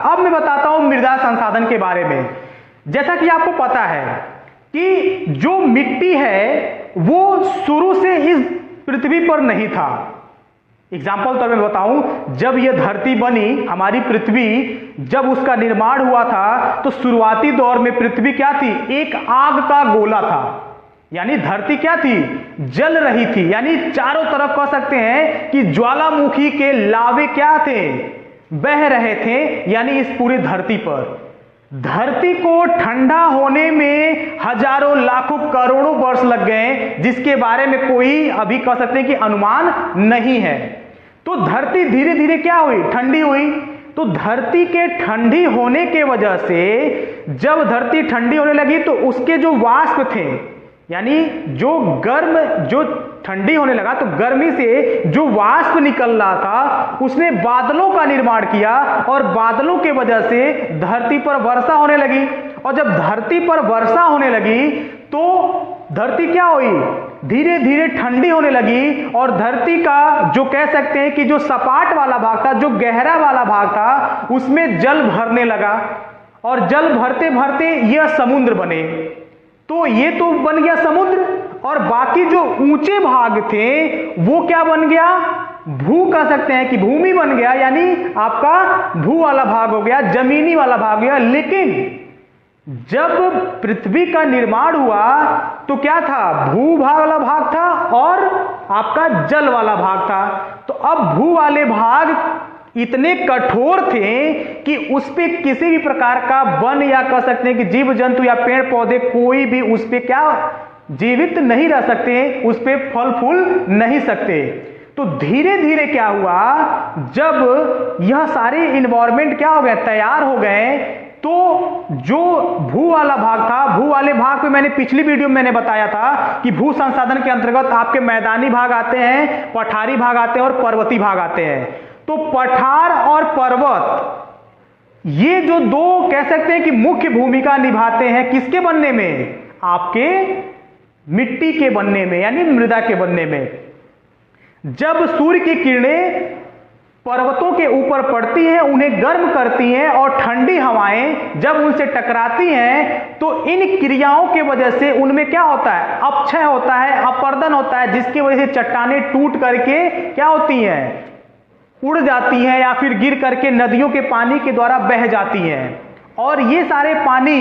अब मैं बताता हूं मृदा संसाधन के बारे में। जैसा कि आपको पता है कि जो मिट्टी है वो शुरू से इस पृथ्वी पर नहीं था। एग्जाम्पल तौर में बताऊं, जब यह धरती बनी, हमारी पृथ्वी, जब उसका निर्माण हुआ था तो शुरुआती दौर में पृथ्वी क्या थी? एक आग का गोला था। यानी धरती क्या थी? जल रही थी। यानी चारों तरफ कह सकते हैं कि ज्वालामुखी के लावे क्या थे? बह रहे थे। यानी इस पूरी धरती पर, धरती को ठंडा होने में हजारों लाखों करोड़ों वर्ष लग गए, जिसके बारे में कोई अभी कह सकते हैं कि अनुमान नहीं है। तो धरती धीरे धीरे क्या हुई? ठंडी हुई। तो धरती के ठंडी होने के वजह से जब धरती ठंडी होने लगी तो उसके जो वाष्प थे, यानी जो गर्म, जो ठंडी होने लगा तो गर्मी से जो वाष्प निकल रहा था उसने बादलों का निर्माण किया और बादलों के वजह से धरती पर वर्षा होने लगी। और जब धरती पर वर्षा होने लगी तो धरती क्या हुई? धीरे धीरे ठंडी होने लगी और धरती का जो कह सकते हैं कि जो सपाट वाला भाग था, जो गहरा वाला भाग था, उसमें जल भरने लगा और जल भरते भरते यह समुद्र बने। तो ये तो बन गया समुद्र और बाकी जो ऊंचे भाग थे वो क्या बन गया? भू कह सकते हैं कि भूमि बन गया। यानी आपका भू वाला भाग हो गया, जमीनी वाला भाग हो गया। लेकिन जब पृथ्वी का निर्माण हुआ तो क्या था? भू भाग वाला भाग था और आपका जल वाला भाग था। तो अब भू वाले भाग इतने कठोर थे कि उस पे किसी भी प्रकार का वन या कह सकते हैं कि जीव जंतु या पेड़ पौधे कोई भी उस पे क्या जीवित नहीं रह सकते, उस पे फल फूल नहीं सकते। तो धीरे धीरे क्या हुआ, जब यह सारे इन्वायरमेंट क्या हो गए, तैयार हो गए, तो जो भू वाला भाग था, भू वाले भाग पे मैंने पिछली वीडियो में मैंने बताया था कि भू संसाधन के अंतर्गत आपके मैदानी भाग आते हैं, पठारी भाग आते हैं और पर्वतीय भाग आते हैं। तो पठार और पर्वत ये जो दो कह सकते हैं कि मुख्य भूमिका निभाते हैं किसके बनने में? आपके मिट्टी के बनने में, यानी मृदा के बनने में। जब सूर्य की किरणें पर्वतों के ऊपर पड़ती हैं, उन्हें गर्म करती हैं और ठंडी हवाएं जब उनसे टकराती हैं तो इन क्रियाओं के वजह से उनमें क्या होता है? अपक्षय होता है, अपर्दन होता है, जिसकी वजह से चट्टानें टूट करके क्या होती हैं? उड़ जाती हैं या फिर गिर करके नदियों के पानी के द्वारा बह जाती हैं। और ये सारे पानी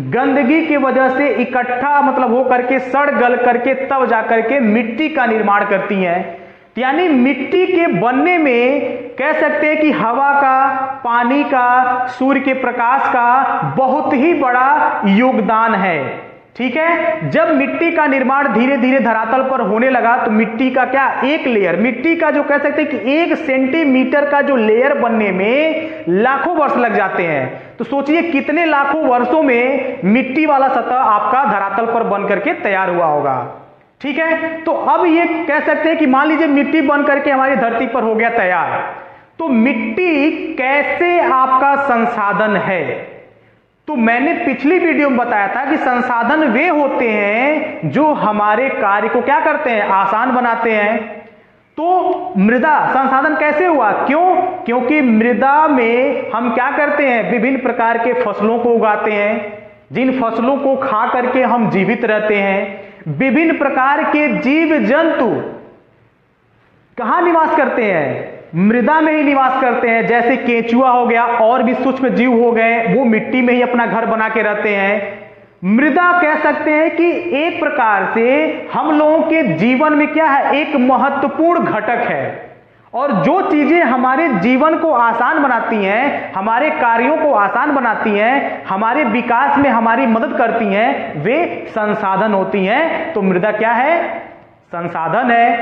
गंदगी की वजह से इकट्ठा मतलब हो करके सड़ गल करके तब जा करके मिट्टी का निर्माण करती हैं। यानी मिट्टी के बनने में कह सकते हैं कि हवा का, पानी का, सूर्य के प्रकाश का बहुत ही बड़ा योगदान है। ठीक है। जब मिट्टी का निर्माण धीरे धीरे धरातल पर होने लगा तो मिट्टी का क्या, एक लेयर, मिट्टी का जो कह सकते हैं कि 1 सेंटीमीटर का जो लेयर बनने में लाखों वर्ष लग जाते हैं। तो सोचिए कितने लाखों वर्षों में मिट्टी वाला सतह आपका धरातल पर बन करके तैयार हुआ होगा। ठीक है। तो अब ये कह सकते हैं कि मान लीजिए मिट्टी बन करके हमारी धरती पर हो गया तैयार। तो मिट्टी कैसे आपका संसाधन है? तो मैंने पिछली वीडियो में बताया था कि संसाधन वे होते हैं जो हमारे कार्य को क्या करते हैं? आसान बनाते हैं। तो मृदा संसाधन कैसे हुआ? क्यों? क्योंकि मृदा में हम क्या करते हैं? विभिन्न प्रकार के फसलों को उगाते हैं, जिन फसलों को खा करके हम जीवित रहते हैं। विभिन्न प्रकार के जीव जंतु कहां निवास करते हैं? मृदा में ही निवास करते हैं। जैसे केंचुआ हो गया और भी सूक्ष्म जीव हो गए, वो मिट्टी में ही अपना घर बना के रहते हैं। मृदा कह सकते हैं कि एक प्रकार से हम लोगों के जीवन में क्या है? एक महत्वपूर्ण घटक है। और जो चीजें हमारे जीवन को आसान बनाती हैं, हमारे कार्यों को आसान बनाती हैं, हमारे विकास में हमारी मदद करती हैं, वे संसाधन होती हैं। तो मृदा क्या है? संसाधन है।